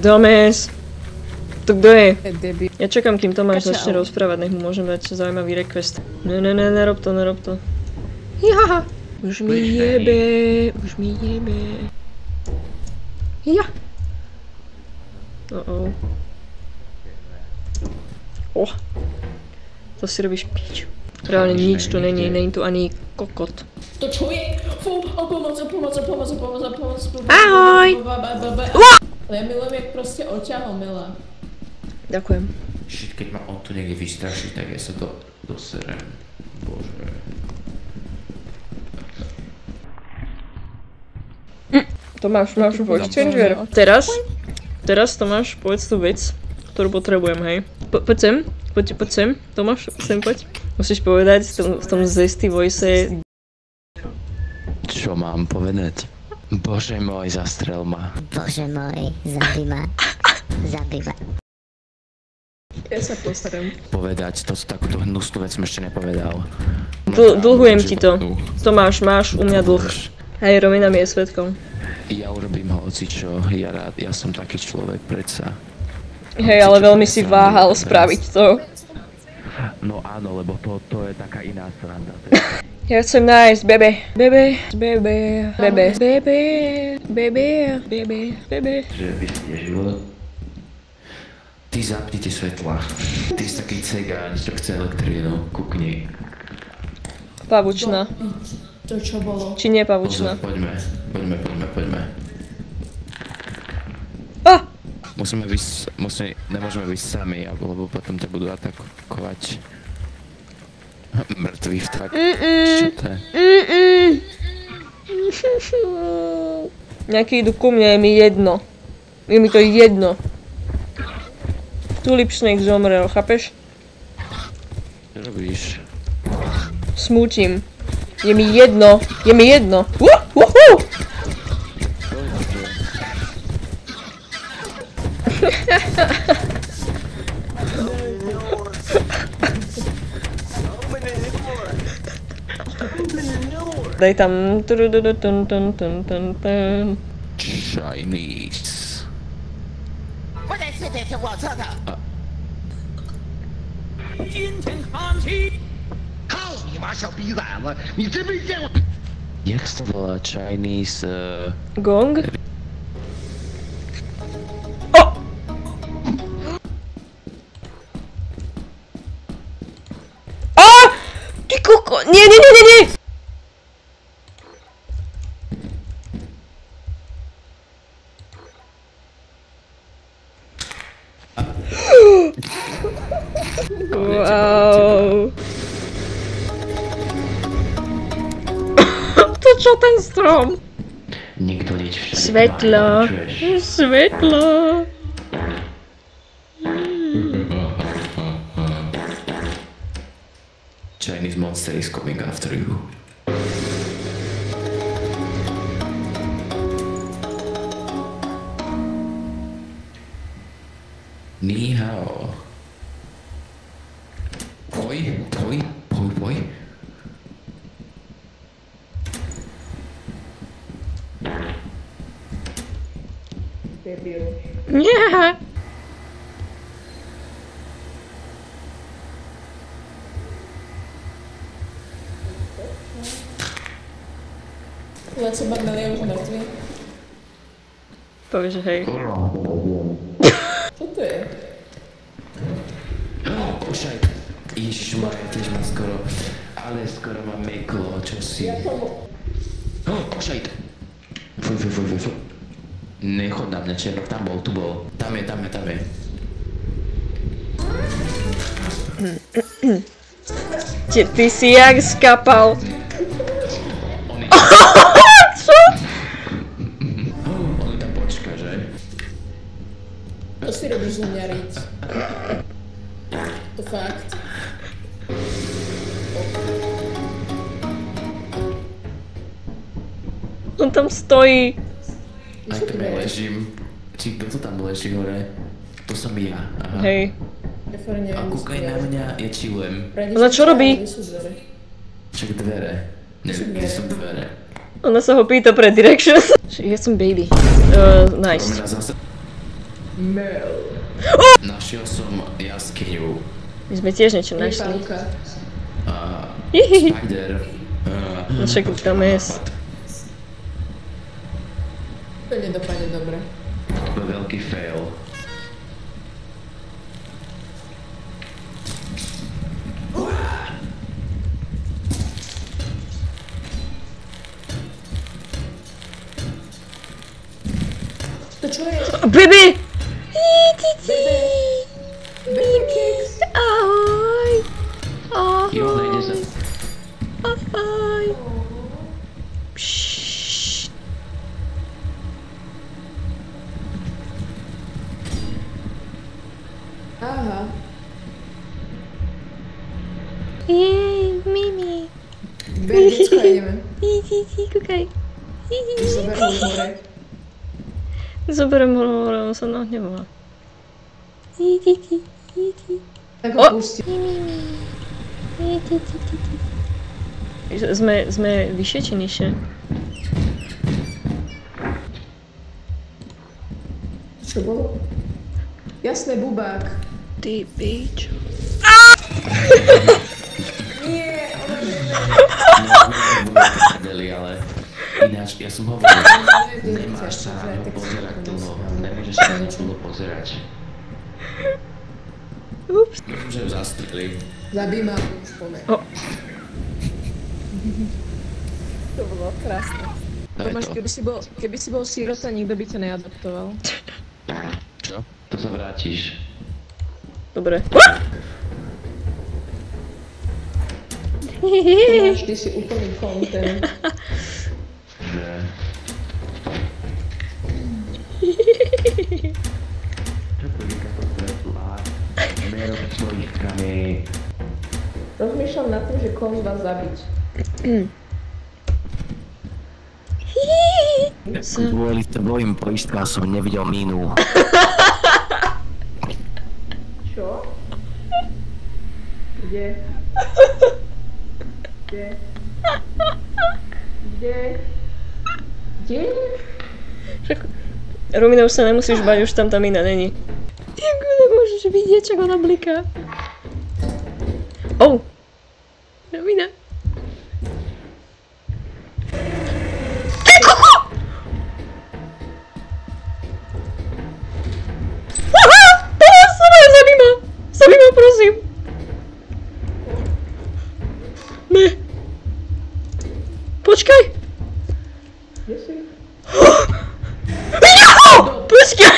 Domes. To kto je? Ja čakám, kým Tomáš začne rozprávať, nech mu môžem dať zaujímavý request. Ne, nerob to. Jaha. Už mi jebe. Ja. To si robíš pič. Reálne nič tu není tu ani kokot. To čo je? Fú, pomoc. Ahoj! Ja milujem, jak proste oťahol Mila. Ďakujem. Shit, keď ma on tu niekde vystraší, tak ja sa doserem. Bože. Tomáš, máš voice changer. Teraz Tomáš, povedz tú vec, ktorú potrebujem, hej. Poď sem. Tomáš, sem poď. Musíš povedať v tom zesty voice. Čo mám povedať? Bože môj, zastrel ma. Bože môj, zabij ma. Ja sa postaram. Povedať, takúto hnusnú vec som ešte nepovedal. Dlhujem ti to. Tomáš, máš u mňa dlh. Hej, Romina mi je svedkom. Ja urobím hocičo, ja som taký človek, predsa. Hej, ale veľmi si váhal spraviť to. No áno, lebo to je taká iná sranda. Ja chcem nájsť bebe. Že vyštie život. Ty zapnite svetla. Ty si taký cegáň, čo chce elektrínu. Kukni. Pavučná. To čo bolo? Či nie pavučná? Poďme. Nemôžeme byť sami, lebo potom ťa budú atakovať. Mŕtvý vták. Čo to je? Nejaký idú ku mne, je mi jedno. Je mi to jedno. Tulip Snake zomrel, chápeš? Čo robíš? Smútim. Je mi jedno. Daj tam. Chinese. Jak sa to volá? Chinese... Gong? Ty koko... Nie! Wow. To čo ten strom? Nikto nič všade. Svetlo. Chinese monster is coming after you. Ni hao. Poi. Nie. Let sa Barmelia už mŕtvy. Povieš, hej. Čo to je? Pošaj. Ježišmarja, tiež ma skoro mám meklo, čo si? Pošaj. Fuj. Nechod na mňa, čerok, tam bol, tu bol. Tam je. Ty si jak skapal. Co? On tam počka, že? To si robíš za mňa, Ric. To fakt. On tam stojí. Aj tam ja ležím. Či kto to tam leží hore? To som ja. Aha. Hej. A kúkaj na mňa, ja chillujem. Ona čo robí? Však dvere. Neviem, kde sú dvere. Ona sa ho pýta pre directions. Ja som baby. Nice. Romina zase... Mel. Našiel som jaskyňu. My sme tiež niečo našli. Pavka. Spider. No však tam je. To nedopadne dobre. To je veľký fail. To čo je? Baby! Baby kicks. Ahoj! Jo, nejde sa. Ahoj! Pššt. Aha. Jej, Mimi. Berlicko ideme. Kúkaj. Zoberú hore. Zoberiem ho, on sa nahnevá. Tak ho pustí. Sme vyššie či nižšie? Čo bolo? Jasné, bubák. Ty pič. Nie, Ale ináč, ja som hovoril, nemáš sa na ňo pozerať dlho. Nemôžeš sa na ňo dlho pozerať. Ups. Myslím, že ju zastreli. zabij ma už povie. To bolo krásne. Tomáš, keby si bol sírota, nikto by ťa neadoptoval. Čo? To sa vrátiš. Dobre. Tomáš, ty si úplný content. Že... Čo to je tato svetla? Nerob svojich kamí. Rozmýšľam nad tým, že koho z vás zabiť. Kvôli tvojim poistkám som nevidel mínu. Čo? Kde? Kde? Kde? Kde? Romina, už sa nemusíš bať, už tam tá mina není. Ako nemôžeš vidieť, čo ona bliká. Oh! Romina. Ty koko! Aha! Teraz sa ma zabíma! Zabíma, prosím! Ne! Počkaj! Kde si? Počkaj!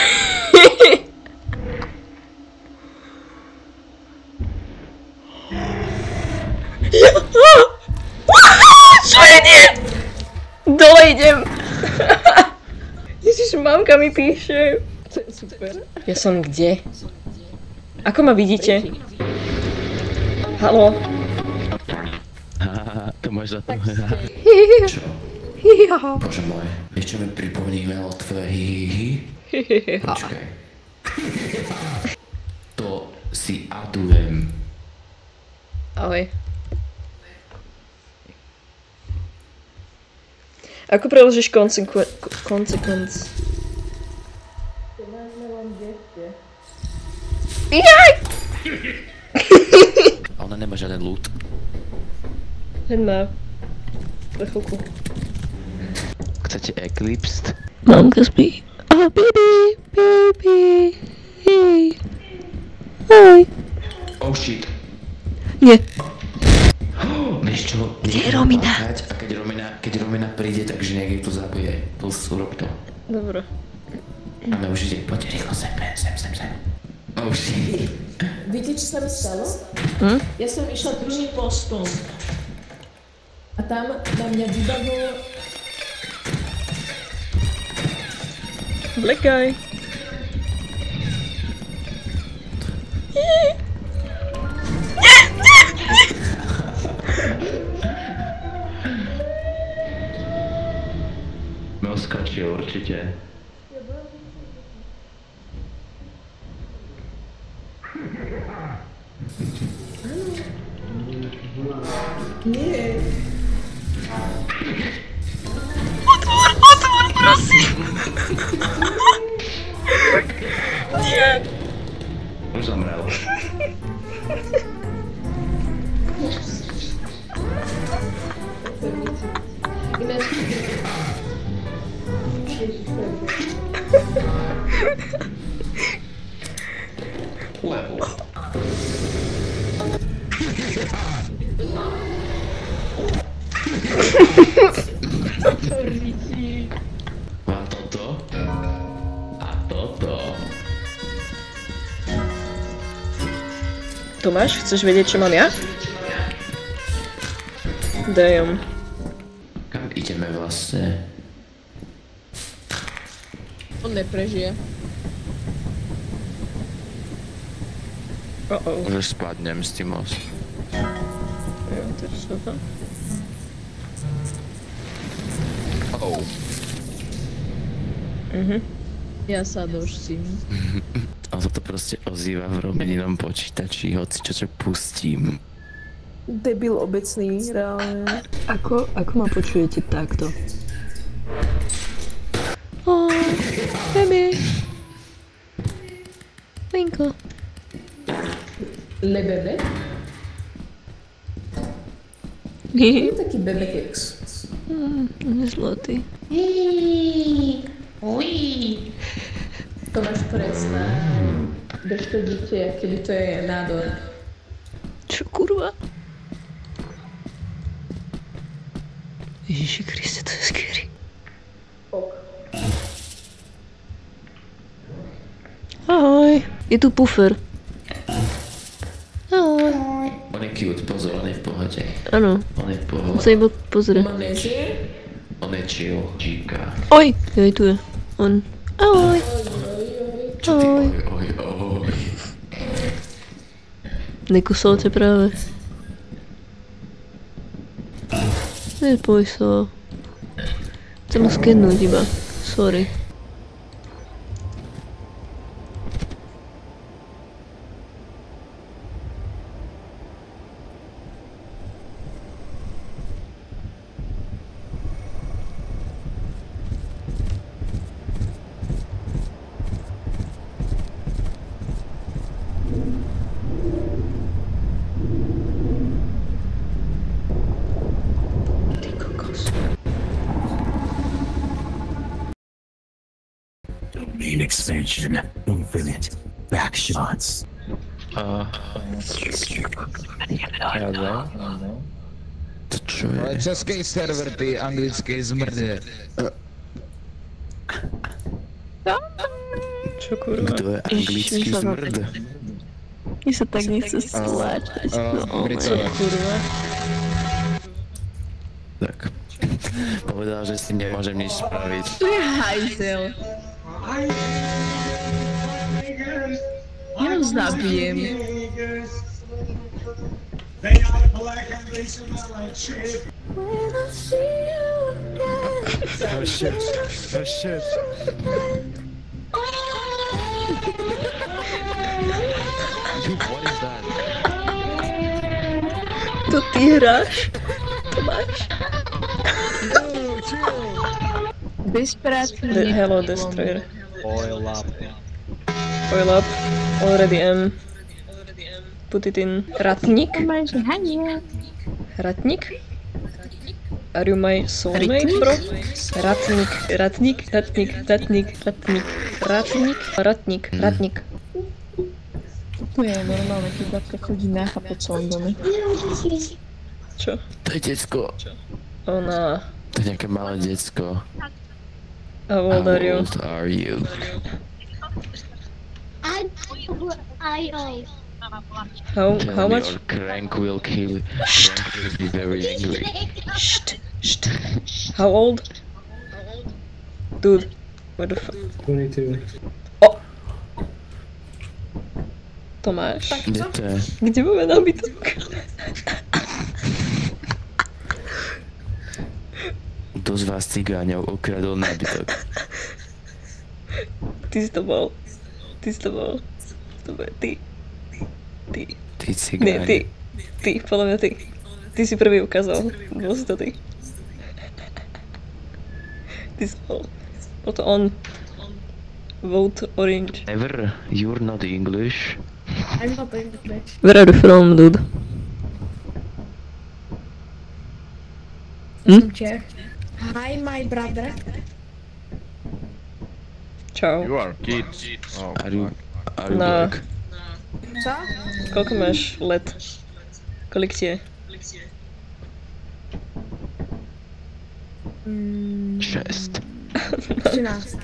Čo ide? Dole idem. Ježiš, mamka mi píše. To je super. Ja som kde? Ako ma vidíte? Haló? Haha, to máš za to. Čo? Ja. Bože môj, vieš čo mi pripomínalo tvoje hihihi? Počkaj. To si adujem. Ahoj. Ako preložíš konsekvenc? Jaj! A ona nemá žiaden loot. Ten má. Za chvíľku. Chcete Eclipsed? Mamka spí. Oh, baby, baby. Hej. Hej. Oh shit. Nie. Vieš čo? Kde je Romina? A keď Romina príde, takže nech ju to zabije. Urob to. Dobre. Máme už ide, poďte rýchlo sem. Oh shit. Viete, čo sa mi stalo? Ja som išla druhým postom. A tam na mňa vybavilo... Black guy. Mel skočil určite. Nie. prosím. Nie. Už zomrel. Level. Mám toto a toto. Tomáš, chceš vedieť, čo mám ja? Damn. Kam ideme vlastne? On neprežije. Že spadnem z tým most. Jo, to je super. Ja sa doštím. A to proste ozýva v robeninom počítači, hoci čo pustím. Debil obecný, reálne. Ako ma počujete takto? Baby. Linko. Le bebe? Nie. Je taký bebe keks. On je zlatý. To máš predstav. Bež to dieťa, keby to je nádor. Čo kurva? Ježiši Kriste, to je scary. Ahoj. Je tu puffer. Ahoj. On je cute, pozor, on je v pohode. Áno. On je v On pohode. sa iba pozrie. Manézie? On je chill, Gika. Oj! Joj, tu je. On. Ahoj. Ahoj. Oj. Nekusol ťa práve. Neboj sa. Chcem ho skennúť iba. Sorry. Domain expansion. Infinite. Back shots. To čo je? Ale český server, ty anglický zmrde. Čo kurva? Kto je anglický zmrd? Mi sa tak nechce stláčať. Britové. Kurva. Tak. Povedal, že si nemôžem nič spraviť. Tu je hajzel. Ja ho zabijem. Oh shit. Oh shit. Dude, what is that? To ty hráš? Tomáš? Bez práce Hello, Destroyer. Oil up. Oil up. Already am. Put it in. Ratník? Ratník? Are you my soulmate, bro? Ratník. Tu je normálne, keď babka chodí nácha po celom dome. Čo? To je decko. Ona... To je nejaké malé decko. How old are you? How old are you? How much? Your crank will kill. Crank will be very angry. Shh. How old? Dude. What the fuck? 22. Tomáš? Kde to je? Kde máme nábytok? Kto z vás cigáňov ukradol nábytok? Ty si to bol. To bude ty. Ty Nie, cigáň. ty, podľa mňa ty. Ty si prvý ukázal. Bol si to ty. Ty si bol. Bol to on. Vote orange. Never, you're not English. I'm not English. Where are you from, dude? Som Čech. Hi, my brother. Čau. You are kids. Oh, Are you No. black? Co? Koľko máš let? Kolik ti je? 6. 13.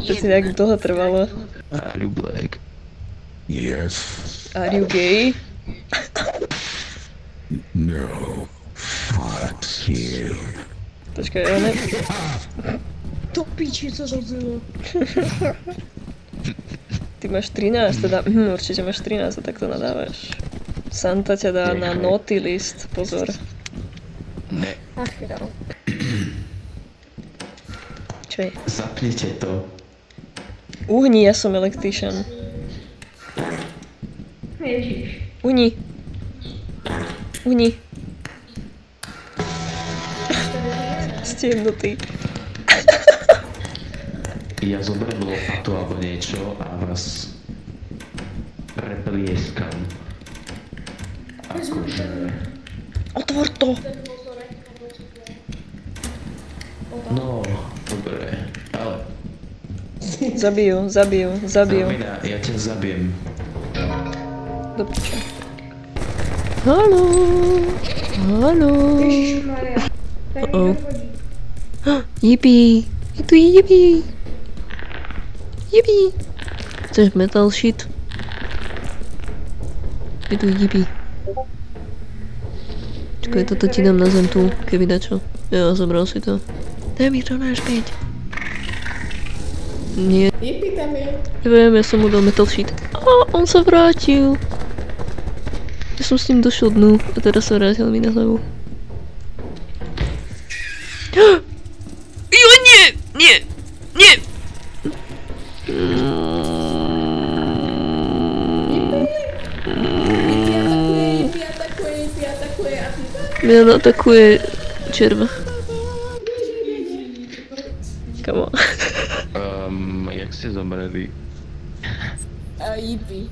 To ti nejak dlho trvalo. Are you black? Yes. Are you gay? No. Fuck you. Počkaj, ja ne... To piči, co to bylo? Ty máš 13, teda určite máš 13 a tak to nadávaš. Santa ťa dá na naughty list, pozor. Ne, Ach jo. Čo je? zapnite to. Uhni, ja som electrician. Ježiš. Uhni. Uhni. Ste jednotí. Ja zoberiem lopatu alebo niečo a vás preplieskam. Akože... Otvor to! No, dobre. Ale... Zabijú. Romina, ja ťa zabijem. Do piče. Haló. Ježišmarja. Tady Uh-oh. někdo chodí. Yippee. Je tu yippee. Yippee. Chceš metal shit? Je tu yippee. Čakaj, toto ti dám na zem tu, keby dačo. Jo, zobral si to. Daj mi to naspäť. Nie, Jipi tam je. neviem, ja som mu dal metal shit. On sa vrátil. Ja som s ním došiel dnu a teraz sa vrátil mi na hlavu. Jo, nie! Nie! Nie! Jipi atakuje a ty Mňa atakuje červa. Come on. Jak ste zomreli? Jipi.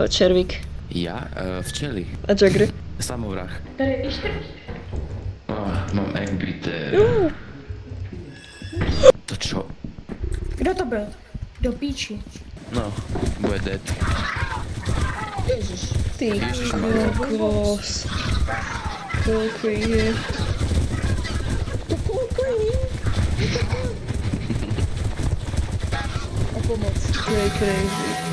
Červík. Ja? Včely. A Jagger. Samovrah. Tady ještě. Mám embiter. To čo? Kdo to byl? Do píči. No, bude dead. Ty kokos. Koľko je? To je crazy.